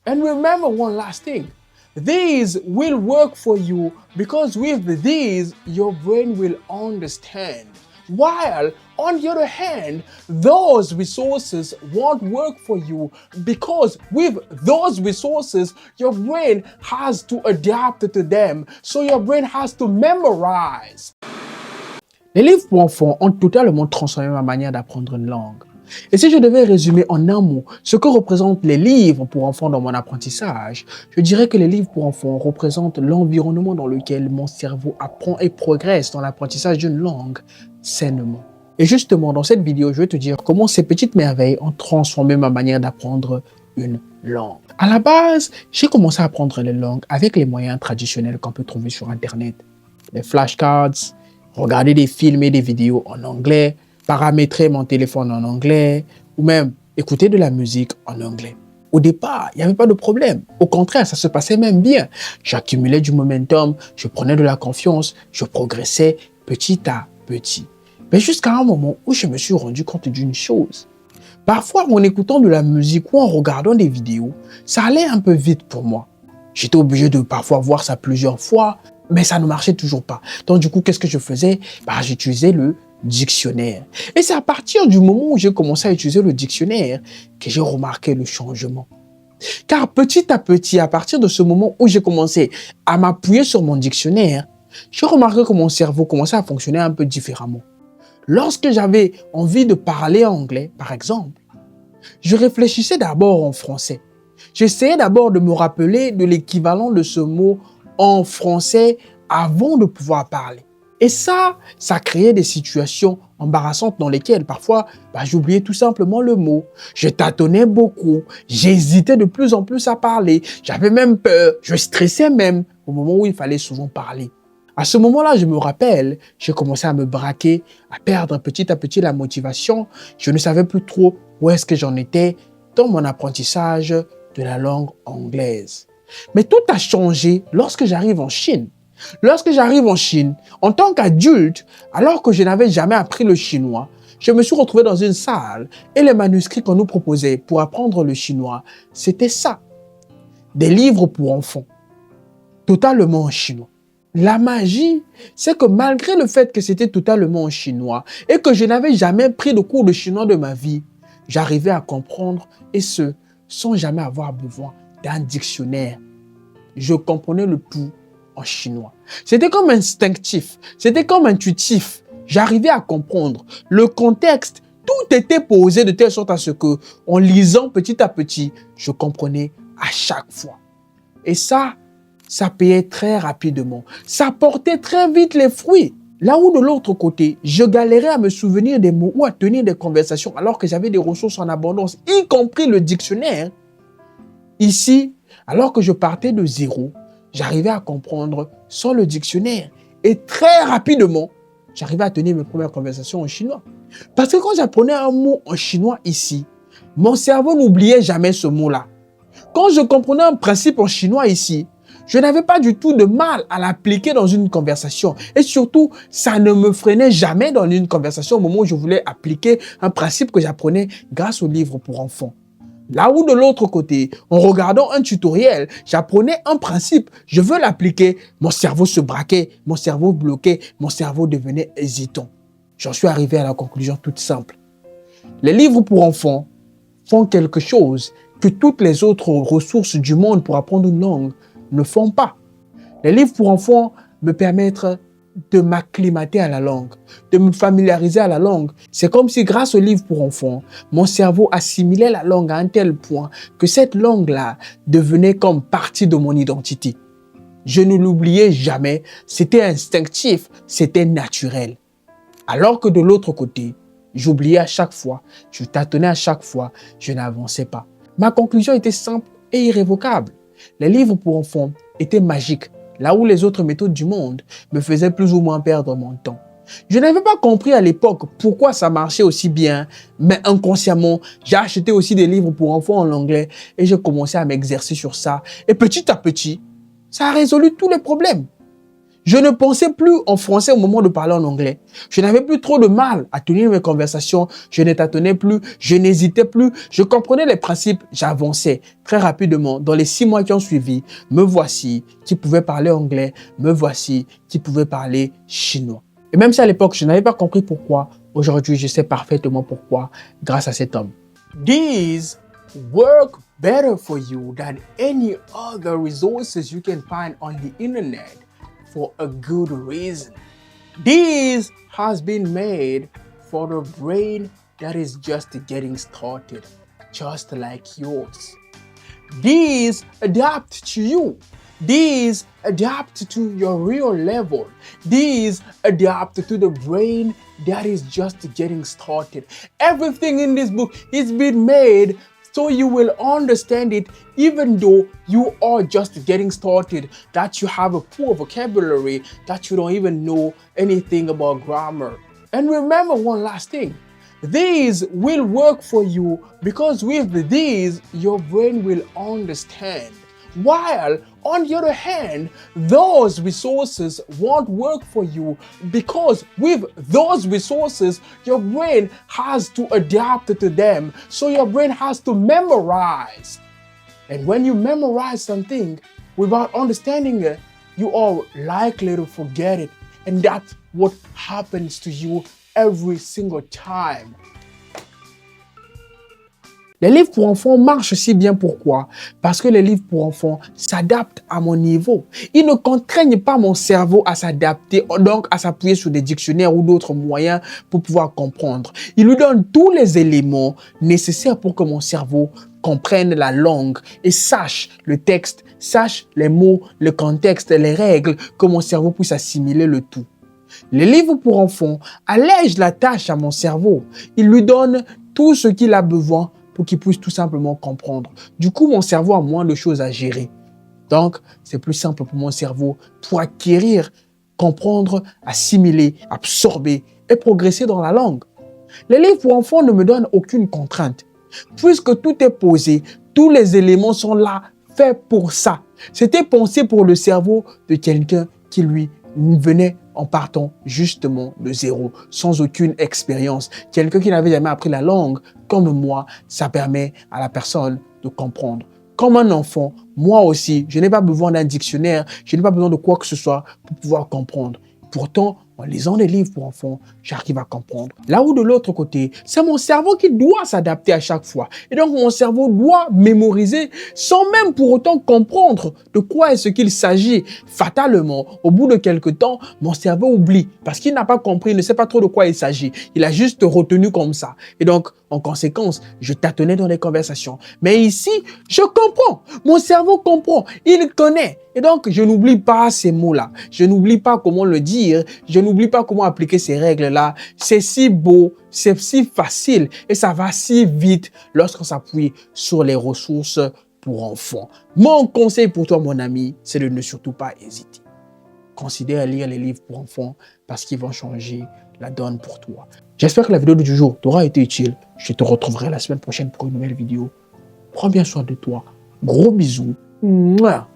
And remember one last thing. These will work for you because with these, your brain will understand. While, on the other hand, those resources won't work for you because with those resources, your brain has to adapt to them. So your brain has to memorize. Les livres pour enfants ont totalement transformé ma manière d'apprendre une langue. Et si je devais résumer en un mot ce que représentent les livres pour enfants dans mon apprentissage, je dirais que les livres pour enfants représentent l'environnement dans lequel mon cerveau apprend et progresse dans l'apprentissage d'une langue sainement. Et justement, dans cette vidéo, je vais te dire comment ces petites merveilles ont transformé ma manière d'apprendre une langue. À la base, j'ai commencé à apprendre les langues avec les moyens traditionnels qu'on peut trouver sur Internet. Les flashcards, regarder des films et des vidéos en anglais, paramétrer mon téléphone en anglais ou même écouter de la musique en anglais. Au départ, il n'y avait pas de problème. Au contraire, ça se passait même bien. J'accumulais du momentum, je prenais de la confiance, je progressais petit à petit. Mais jusqu'à un moment où je me suis rendu compte d'une chose. Parfois, en écoutant de la musique ou en regardant des vidéos, ça allait un peu vite pour moi. J'étais obligé de parfois voir ça plusieurs fois, mais ça ne marchait toujours pas. Donc du coup, qu'est-ce que je faisais? J'utilisais le dictionnaire. Et c'est à partir du moment où j'ai commencé à utiliser le dictionnaire que j'ai remarqué le changement. Car petit à petit, à partir de ce moment où j'ai commencé à m'appuyer sur mon dictionnaire, j'ai remarqué que mon cerveau commençait à fonctionner un peu différemment. Lorsque j'avais envie de parler anglais, par exemple, je réfléchissais d'abord en français. J'essayais d'abord de me rappeler de l'équivalent de ce mot en français avant de pouvoir parler. Et ça créait des situations embarrassantes dans lesquelles parfois j'oubliais tout simplement le mot. Je tâtonnais beaucoup, j'hésitais de plus en plus à parler, j'avais même peur, je stressais même au moment où il fallait souvent parler. À ce moment-là, je me rappelle, j'ai commencé à me braquer, à perdre petit à petit la motivation. Je ne savais plus trop où est-ce que j'en étais dans mon apprentissage de la langue anglaise. Mais tout a changé lorsque j'arrive en Chine. Lorsque j'arrive en Chine, en tant qu'adulte, alors que je n'avais jamais appris le chinois, je me suis retrouvé dans une salle et les manuscrits qu'on nous proposait pour apprendre le chinois, c'était ça. Des livres pour enfants, totalement en chinois. La magie, c'est que malgré le fait que c'était totalement en chinois et que je n'avais jamais pris de cours de chinois de ma vie, j'arrivais à comprendre et ce, sans jamais avoir besoin d'un dictionnaire. Je comprenais le tout en chinois. C'était comme instinctif, c'était comme intuitif. J'arrivais à comprendre le contexte. Tout était posé de telle sorte à ce que, en lisant petit à petit, je comprenais à chaque fois. Et ça payait très rapidement. Ça portait très vite les fruits. Là où de l'autre côté, je galérais à me souvenir des mots ou à tenir des conversations alors que j'avais des ressources en abondance, y compris le dictionnaire. Ici, alors que je partais de zéro, j'arrivais à comprendre sans le dictionnaire. Et très rapidement, j'arrivais à tenir mes premières conversations en chinois. Parce que quand j'apprenais un mot en chinois ici, mon cerveau n'oubliait jamais ce mot-là. Quand je comprenais un principe en chinois ici, je n'avais pas du tout de mal à l'appliquer dans une conversation. Et surtout, ça ne me freinait jamais dans une conversation au moment où je voulais appliquer un principe que j'apprenais grâce aux livres pour enfants. Là où de l'autre côté, en regardant un tutoriel, j'apprenais un principe, je veux l'appliquer, mon cerveau se braquait, mon cerveau bloquait, mon cerveau devenait hésitant. J'en suis arrivé à la conclusion toute simple. Les livres pour enfants font quelque chose que toutes les autres ressources du monde pour apprendre une langue ne font pas. Les livres pour enfants me permettent de m'acclimater à la langue, de me familiariser à la langue. C'est comme si grâce aux livres pour enfants, mon cerveau assimilait la langue à un tel point que cette langue-là devenait comme partie de mon identité. Je ne l'oubliais jamais, c'était instinctif, c'était naturel. Alors que de l'autre côté, j'oubliais à chaque fois, je tâtonnais à chaque fois, je n'avançais pas. Ma conclusion était simple et irrévocable. Les livres pour enfants étaient magiques, là où les autres méthodes du monde me faisaient plus ou moins perdre mon temps. Je n'avais pas compris à l'époque pourquoi ça marchait aussi bien, mais inconsciemment, j'ai acheté aussi des livres pour enfants en anglais et j'ai commencé à m'exercer sur ça. Et petit à petit, ça a résolu tous les problèmes. Je ne pensais plus en français au moment de parler en anglais. Je n'avais plus trop de mal à tenir mes conversations. Je ne tâtonnais plus, je n'hésitais plus. Je comprenais les principes, j'avançais très rapidement. Dans les 6 mois qui ont suivi, me voici qui pouvait parler anglais, me voici qui pouvait parler chinois. Et même si à l'époque, je n'avais pas compris pourquoi, aujourd'hui, je sais parfaitement pourquoi grâce à cet homme. These work better for you than any other resources you can find on the internet for a good reason. This has been made for the brain that is just getting started, just like yours. These adapt to you. These adapt to your real level. These adapt to the brain that is just getting started. Everything in this book is been made so you will understand it even though you are just getting started, that you have a poor vocabulary, that you don't even know anything about grammar. And remember one last thing. These will work for you because with these, your brain will understand. While, on the other hand, those resources won't work for you because with those resources, your brain has to adapt to them. So your brain has to memorize. And when you memorize something without understanding it, you are likely to forget it. And that's what happens to you every single time. Les livres pour enfants marchent si bien. Pourquoi? Parce que les livres pour enfants s'adaptent à mon niveau. Ils ne contraignent pas mon cerveau à s'adapter, donc à s'appuyer sur des dictionnaires ou d'autres moyens pour pouvoir comprendre. Ils lui donnent tous les éléments nécessaires pour que mon cerveau comprenne la langue et sache le texte, sache les mots, le contexte, les règles, que mon cerveau puisse assimiler le tout. Les livres pour enfants allègent la tâche à mon cerveau. Ils lui donnent tout ce qu'il a besoin pour qu'il puisse tout simplement comprendre. Du coup, mon cerveau a moins de choses à gérer. Donc, c'est plus simple pour mon cerveau pour acquérir, comprendre, assimiler, absorber et progresser dans la langue. Les livres pour enfants ne me donnent aucune contrainte. Puisque tout est posé, tous les éléments sont là, faits pour ça. C'était pensé pour le cerveau de quelqu'un qui lui venait en partant justement de zéro, sans aucune expérience. Quelqu'un qui n'avait jamais appris la langue, comme moi, ça permet à la personne de comprendre. Comme un enfant, moi aussi, je n'ai pas besoin d'un dictionnaire, je n'ai pas besoin de quoi que ce soit pour pouvoir comprendre. Pourtant, en lisant des livres pour enfants, j'arrive à comprendre. Là où de l'autre côté, c'est mon cerveau qui doit s'adapter à chaque fois. Et donc, mon cerveau doit mémoriser sans même pour autant comprendre de quoi est-ce qu'il s'agit. Fatalement, au bout de quelques temps, mon cerveau oublie parce qu'il n'a pas compris, il ne sait pas trop de quoi il s'agit. Il a juste retenu comme ça. Et donc, en conséquence, je tâtonnais dans les conversations. Mais ici, je comprends. Mon cerveau comprend. Il connaît. Et donc, je n'oublie pas ces mots-là. Je n'oublie pas comment le dire. Je n'oublie pas comment appliquer ces règles-là. C'est si beau, c'est si facile et ça va si vite lorsqu'on s'appuie sur les ressources pour enfants. Mon conseil pour toi, mon ami, c'est de ne surtout pas hésiter. Considère lire les livres pour enfants parce qu'ils vont changer la donne pour toi. J'espère que la vidéo du jour t'aura été utile. Je te retrouverai la semaine prochaine pour une nouvelle vidéo. Prends bien soin de toi. Gros bisous. Mouah.